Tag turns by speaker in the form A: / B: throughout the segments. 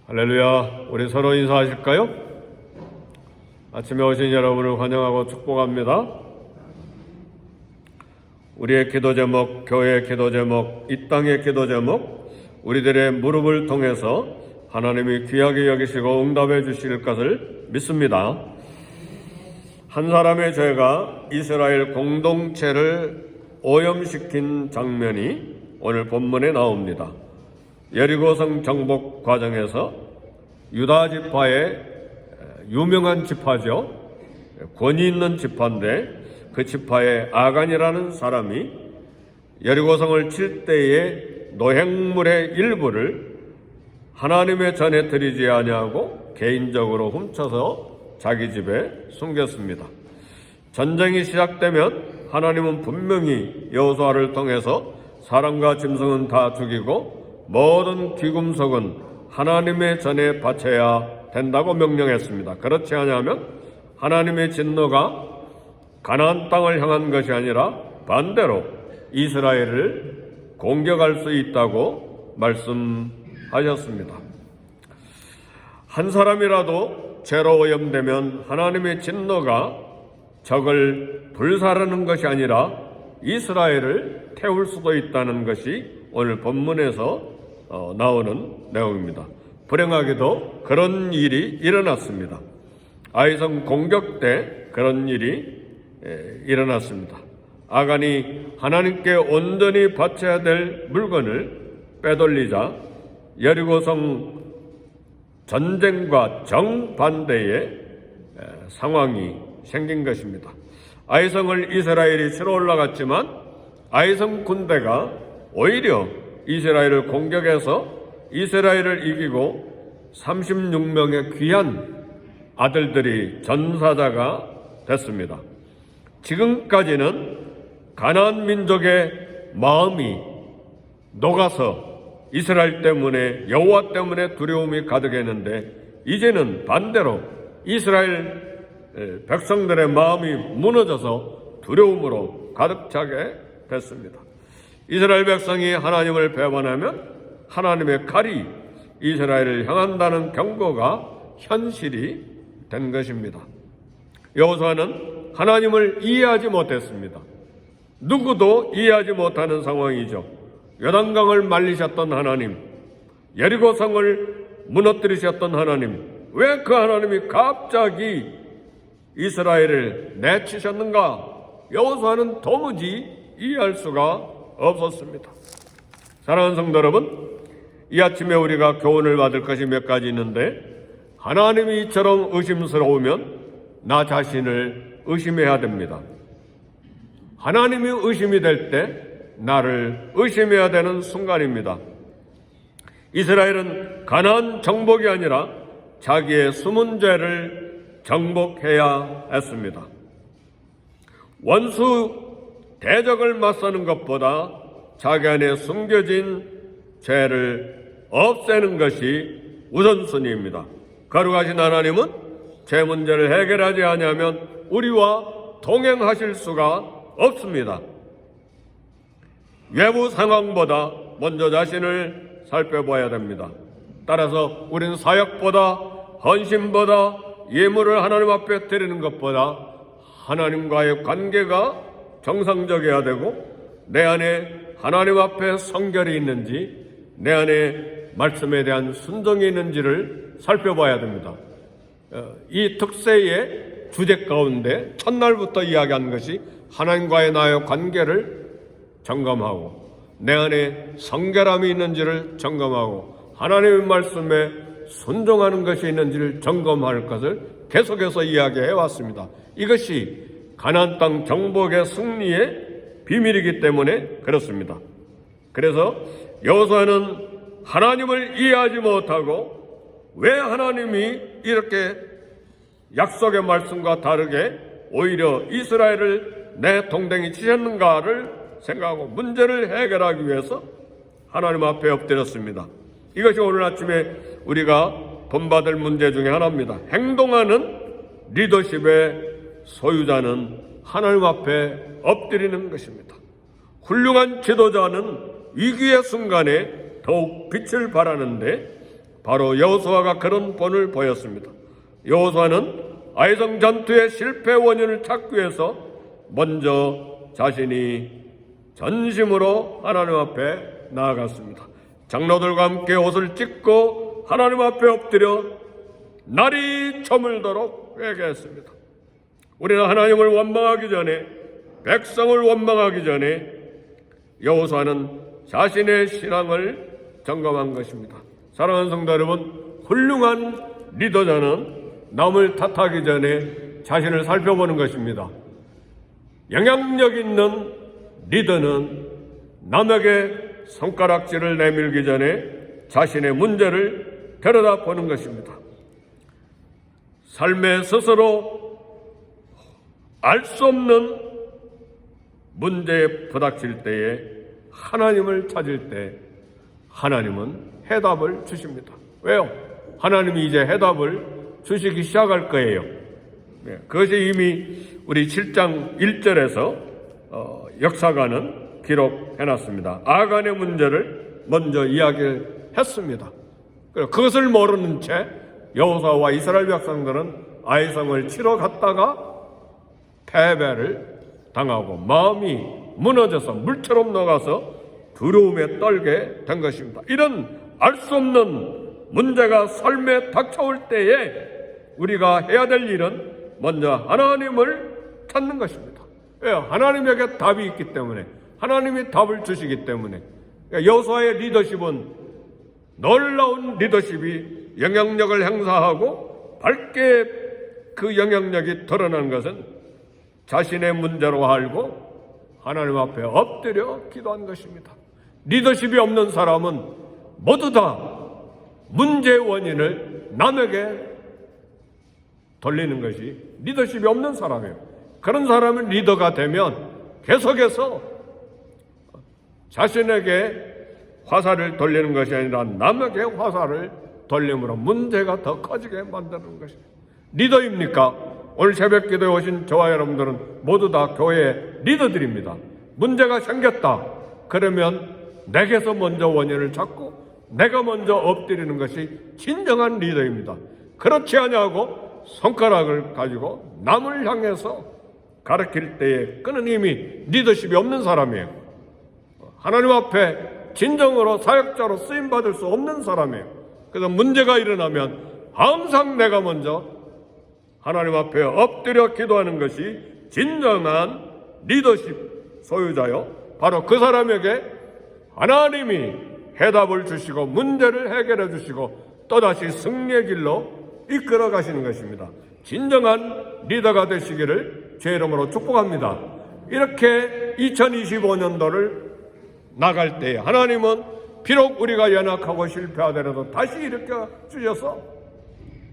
A: 할렐루야. 우리 서로 인사하실까요? 아침에 오신 여러분을 환영하고 축복합니다. 우리의 기도 제목, 교회의 기도 제목, 이 땅의 기도 제목, 우리들의 무릎을 통해서 하나님이 귀하게 여기시고 응답해 주실 것을 믿습니다. 한 사람의 죄가 이스라엘 공동체를 오염시킨 장면이 오늘 본문에 나옵니다. 여리고성 정복 과정에서 유다 지파의 유명한 지파죠. 권위 있는 지파인데 그 지파의 아간이라는 사람이 여리고성을 칠 때에 노획물의 일부를 하나님의 전에 드리지 아니하고 개인적으로 훔쳐서 자기 집에 숨겼습니다. 전쟁이 시작되면 하나님은 분명히 여호수아를 통해서 사람과 짐승은 다 죽이고 모든 귀금속은 하나님의 전에 바쳐야 된다고 명령했습니다. 그렇지 않으면 하나님의 진노가 가나안 땅을 향한 것이 아니라 반대로 이스라엘을 공격할 수 있다고 말씀하셨습니다. 한 사람이라도 죄로 오염되면 하나님의 진노가 적을 불사르는 것이 아니라 이스라엘을 태울 수도 있다는 것이 오늘 본문에서 나오는 내용입니다. 불행하게도 그런 일이 일어났습니다. 아이성 공격 때 그런 일이 일어났습니다. 아간이 하나님께 온전히 바쳐야 될 물건을 빼돌리자 여리고성 전쟁과 정반대의 상황이 생긴 것입니다. 아이성을 이스라엘이 치러 올라갔지만 아이성 군대가 오히려 이스라엘을 공격해서 이스라엘을 이기고 36명의 귀한 아들들이 전사자가 됐습니다. 지금까지는 가나안 민족의 마음이 녹아서 이스라엘 때문에 여호와 때문에 두려움이 가득했는데 이제는 반대로 이스라엘 백성들의 마음이 무너져서 두려움으로 가득 차게 됐습니다. 이스라엘 백성이 하나님을 배반하면 하나님의 칼이 이스라엘을 향한다는 경고가 현실이 된 것입니다. 여호수아는 하나님을 이해하지 못했습니다. 누구도 이해하지 못하는 상황이죠. 요단강을 말리셨던 하나님, 여리고성을 무너뜨리셨던 하나님, 왜 그 하나님이 갑자기 이스라엘을 내치셨는가? 여호수아는 도무지 이해할 수가 없었습니다. 사랑하는 성도 여러분, 이 아침에 우리가 교훈을 받을 것이 몇 가지 있는데 하나님이 이처럼 의심스러우면 나 자신을 의심해야 됩니다. 하나님이 의심이 될 때 나를 의심해야 되는 순간입니다. 이스라엘은 가나안 정복이 아니라 자기의 숨은 죄를 정복해야 했습니다. 원수 대적을 맞서는 것보다 자기 안에 숨겨진 죄를 없애는 것이 우선순위입니다. 거룩하신 하나님은 죄 문제를 해결하지 않으면 우리와 동행하실 수가 없습니다. 외부 상황보다 먼저 자신을 살펴봐야 됩니다. 따라서 우리는 사역보다 헌신보다 예물을 하나님 앞에 드리는 것보다 하나님과의 관계가 정상적이어야 되고 내 안에 하나님 앞에 성결이 있는지 내 안에 말씀에 대한 순종이 있는지를 살펴봐야 됩니다. 이 특세의 주제 가운데 첫날부터 이야기한 것이 하나님과의 나의 관계를 점검하고 내 안에 성결함이 있는지를 점검하고 하나님의 말씀에 순종하는 것이 있는지를 점검할 것을 계속해서 이야기해 왔습니다. 이것이 가나안 땅 정복의 승리의 비밀이기 때문에 그렇습니다. 그래서 여호수아는 하나님을 이해하지 못하고 왜 하나님이 이렇게 약속의 말씀과 다르게 오히려 이스라엘을 내 동댕이 치셨는가를 생각하고 문제를 해결하기 위해서 하나님 앞에 엎드렸습니다. 이것이 오늘 아침에 우리가 본받을 문제 중에 하나입니다. 행동하는 리더십의 소유자는 하나님 앞에 엎드리는 것입니다. 훌륭한 지도자는 위기의 순간에 더욱 빛을 발하는데 바로 여호수아가 그런 본을 보였습니다. 여호수아는 아이성 전투의 실패 원인을 찾기 위해서 먼저 자신이 전심으로 하나님 앞에 나아갔습니다. 장로들과 함께 옷을 찢고 하나님 앞에 엎드려 날이 저물도록 회개했습니다. 우리는 하나님을 원망하기 전에, 백성을 원망하기 전에 여호수아는 자신의 신앙을 점검한 것입니다. 사랑하는 성도 여러분, 훌륭한 리더자는 남을 탓하기 전에 자신을 살펴보는 것입니다. 영향력 있는 리더는 남에게 손가락질을 내밀기 전에 자신의 문제를 들여다보는 것입니다. 삶에 스스로 알 수 없는 문제에 부닥칠 때에 하나님을 찾을 때 하나님은 해답을 주십니다. 왜요? 하나님이 이제 해답을 주시기 시작할 거예요. 그것이 이미 우리 7장 1절에서 역사가는 기록해놨습니다. 아간의 문제를 먼저 이야기했습니다. 그것을 모르는 채 여호수아와 이스라엘 백성들은 아이성을 치러 갔다가 패배를 당하고 마음이 무너져서 물처럼 녹아서 두려움에 떨게 된 것입니다. 이런 알 수 없는 문제가 삶에 닥쳐올 때에 우리가 해야 될 일은 먼저 하나님을 찾는 것입니다. 왜요? 하나님에게 답이 있기 때문에, 하나님이 답을 주시기 때문에. 여호수아의 리더십은 놀라운 리더십이 영향력을 행사하고 밝게 그 영향력이 드러나는 것은 자신의 문제로 알고 하나님 앞에 엎드려 기도한 것입니다. 리더십이 없는 사람은 모두 다 문제의 원인을 남에게 돌리는 것이 리더십이 없는 사람이에요. 그런 사람은 리더가 되면 계속해서 자신에게 화살을 돌리는 것이 아니라 남에게 화살을 돌림으로 문제가 더 커지게 만드는 것입니다. 리더입니까? 오늘 새벽 기도에 오신 저와 여러분들은 모두 다 교회의 리더들입니다. 문제가 생겼다. 그러면 내게서 먼저 원인을 찾고 내가 먼저 엎드리는 것이 진정한 리더입니다. 그렇지 아니하고 손가락을 가지고 남을 향해서 가르칠 때에 그는 이미 리더십이 없는 사람이에요. 하나님 앞에 진정으로 사역자로 쓰임받을 수 없는 사람이에요. 그래서 문제가 일어나면 항상 내가 먼저 하나님 앞에 엎드려 기도하는 것이 진정한 리더십 소유자요, 바로 그 사람에게 하나님이 해답을 주시고 문제를 해결해 주시고 또다시 승리의 길로 이끌어 가시는 것입니다. 진정한 리더가 되시기를 주의 이름으로 축복합니다. 이렇게 2025년도를 나갈 때 하나님은 비록 우리가 연약하고 실패하더라도 다시 일으켜 주셔서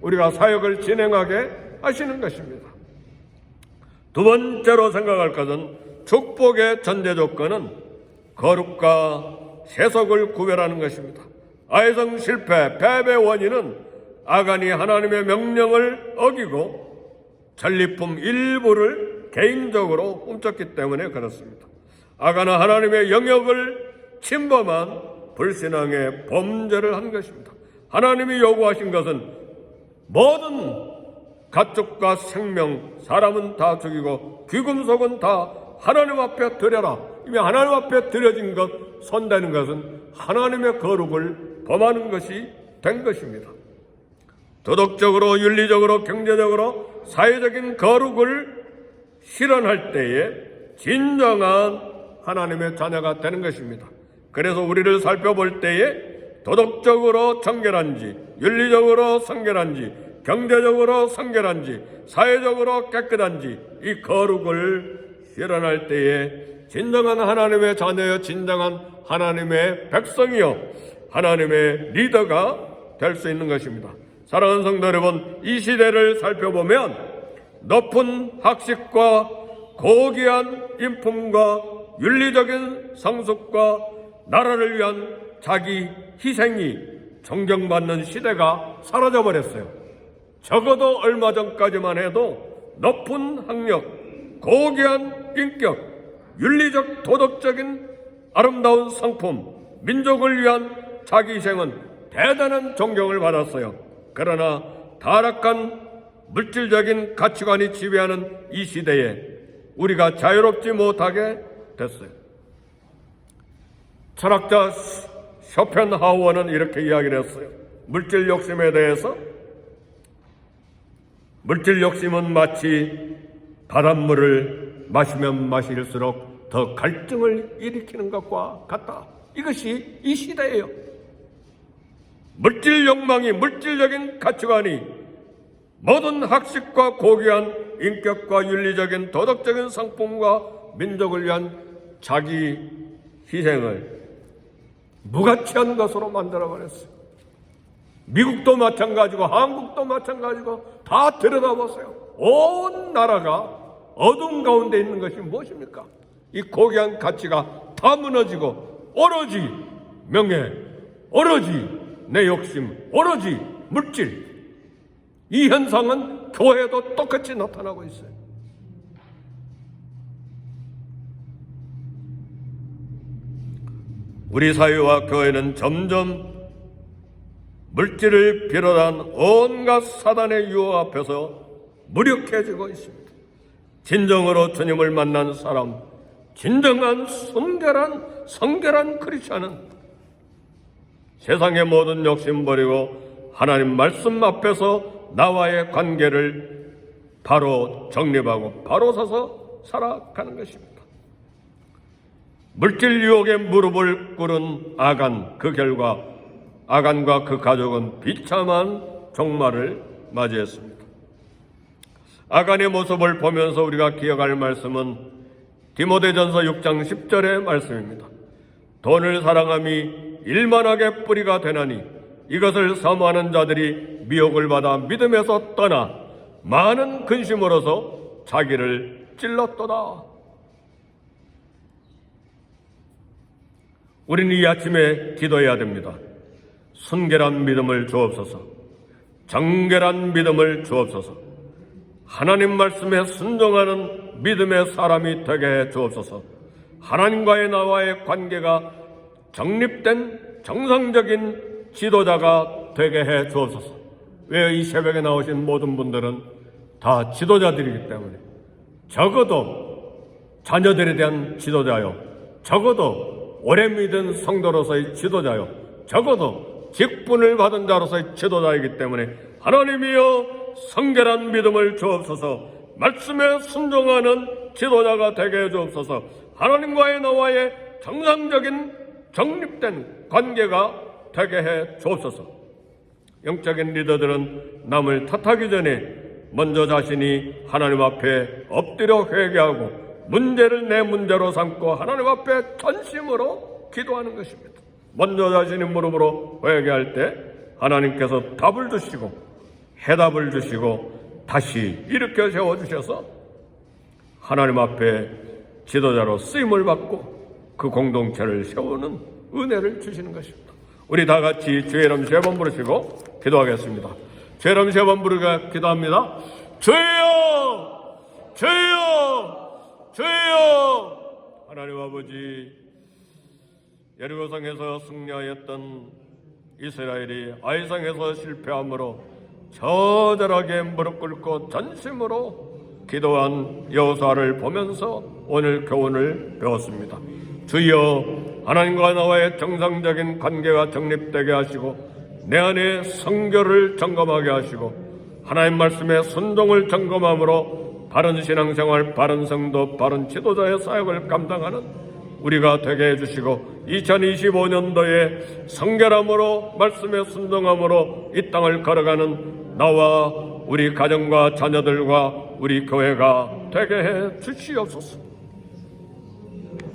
A: 우리가 사역을 진행하게 하시는 것입니다. 두 번째로 생각할 것은 축복의 전제 조건은 거룩과 세속을 구별하는 것입니다. 아이성 실패, 패배 원인은 아간이 하나님의 명령을 어기고 전리품 일부를 개인적으로 훔쳤기 때문에 그렇습니다. 아간은 하나님의 영역을 침범한 불신앙의 범죄를 한 것입니다. 하나님이 요구하신 것은 모든 가축과 생명, 사람은 다 죽이고 귀금속은 다 하나님 앞에 드려라. 이미 하나님 앞에 드려진 것, 손대는 것은 하나님의 거룩을 범하는 것이 된 것입니다. 도덕적으로, 윤리적으로, 경제적으로, 사회적인 거룩을 실현할 때에 진정한 하나님의 자녀가 되는 것입니다. 그래서 우리를 살펴볼 때에 도덕적으로 정결한지, 윤리적으로 성결한지, 경제적으로 성결한지, 사회적으로 깨끗한지 이 거룩을 실현할 때에 진정한 하나님의 자녀여, 진정한 하나님의 백성이요, 하나님의 리더가 될 수 있는 것입니다. 사랑하는 성도 여러분, 이 시대를 살펴보면 높은 학식과 고귀한 인품과 윤리적인 성숙과 나라를 위한 자기 희생이 존경받는 시대가 사라져버렸어요. 적어도 얼마 전까지만 해도 높은 학력, 고귀한 인격, 윤리적 도덕적인 아름다운 성품, 민족을 위한 자기 희생은 대단한 존경을 받았어요. 그러나 타락한 물질적인 가치관이 지배하는 이 시대에 우리가 자유롭지 못하게 됐어요. 철학자 쇼펜하우어는 이렇게 이야기를 했어요. 물질 욕심에 대해서, 물질 욕심은 마치 바닷물을 마시면 마실수록 더 갈증을 일으키는 것과 같다. 이것이 이 시대예요. 물질 욕망이, 물질적인 가치관이 모든 학식과 고귀한 인격과 윤리적인 도덕적인 상품과 민족을 위한 자기 희생을 무가치한 것으로 만들어버렸어요. 미국도 마찬가지고 한국도 마찬가지고 다 들여다보세요. 온 나라가 어둠 가운데 있는 것이 무엇입니까? 이 고귀한 가치가 다 무너지고 오로지 명예, 오로지 내 욕심, 오로지 물질. 이 현상은 교회도 똑같이 나타나고 있어요. 우리 사회와 교회는 점점 물질을 비롯한 온갖 사단의 유혹 앞에서 무력해지고 있습니다. 진정으로 주님을 만난 사람, 진정한 성결한 크리스천은 세상의 모든 욕심 버리고 하나님 말씀 앞에서 나와의 관계를 바로 정립하고 바로 서서 살아가는 것입니다. 물질 유혹에 무릎을 꿇은 아간, 그 결과 아간과 그 가족은 비참한 종말을 맞이했습니다. 아간의 모습을 보면서 우리가 기억할 말씀은 디모데전서 6장 10절의 말씀입니다. 돈을 사랑함이 일만하게 뿌리가 되나니 이것을 사모하는 자들이 미혹을 받아 믿음에서 떠나 많은 근심으로서 자기를 찔렀도다. 우리는 이 아침에 기도해야 됩니다. 순결한 믿음을 주옵소서, 정결한 믿음을 주옵소서, 하나님 말씀에 순종하는 믿음의 사람이 되게 해 주옵소서, 하나님과의 나와의 관계가 정립된 정상적인 지도자가 되게 해 주옵소서. 왜 이 새벽에 나오신 모든 분들은 다 지도자들이기 때문에 적어도 자녀들에 대한 지도자요, 적어도 오래 믿은 성도로서의 지도자요, 적어도 직분을 받은 자로서의 지도자이기 때문에 하나님이여 성결한 믿음을 주옵소서, 말씀에 순종하는 지도자가 되게 해 주옵소서, 하나님과의 나와의 정상적인 정립된 관계가 되게 해 주옵소서. 영적인 리더들은 남을 탓하기 전에 먼저 자신이 하나님 앞에 엎드려 회개하고 문제를 내 문제로 삼고 하나님 앞에 전심으로 기도하는 것입니다. 먼저 자신이 무릎으로 회개할 때 하나님께서 답을 주시고 해답을 주시고 다시 일으켜 세워주셔서 하나님 앞에 지도자로 쓰임을 받고 그 공동체를 세우는 은혜를 주시는 것입니다. 우리 다 같이 주의 이름 3번 부르시고 기도하겠습니다. 주의 이름 3번 부르고 기도합니다. 주여! 주여! 주여! 하나님 아버지, 여리고성에서 승리하였던 이스라엘이 아이성에서 실패함으로 처절하게 무릎 꿇고 전심으로 기도한 여호수아를 보면서 오늘 교훈을 배웠습니다. 주여, 하나님과 나와의 정상적인 관계가 정립되게 하시고 내 안에 성결을 점검하게 하시고 하나님 말씀에 순종을 점검함으로 바른 신앙생활, 바른 성도, 바른 지도자의 사역을 감당하는 우리가 되게 해주시고 2025년도에 성결함으로 말씀에 순종함으로 이 땅을 걸어가는 나와 우리 가정과 자녀들과 우리 교회가 되게 해 주시옵소서.